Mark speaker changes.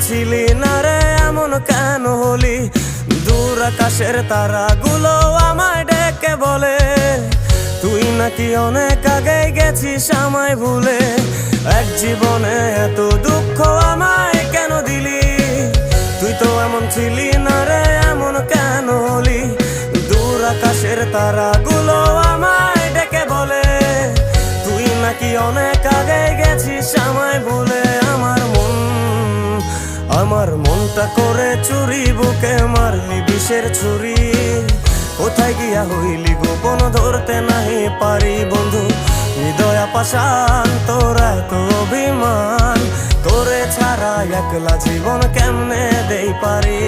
Speaker 1: ছিলি না রে এমন কেন হলি? দূর আকাশের তারাগুলো আমায় ডেকে বলে তুই নাকি অনেক আগে গেছিস আমায় ভুলে। এক জীবনে এত দুঃখ আমায় কেন দিলি? তুই তো এমন ছিলি না রে এমন কেন হলি? দূর আকাশের তারাগুলো আমায় ডেকে বলে তুই নাকি অনেক আগে গেছিস আমায় ভুলে। আমার মনটা করে চুরি, বুকে মারলি বিষের ছুরি। কোথায় গিয়া হইলি গোপন ধরতে নাহি পারি বন্ধু। হৃদয় পাষাণ তোর এত অভিমান, তোরে ছাড়া একলা জীবন কেমনে দেই পারি।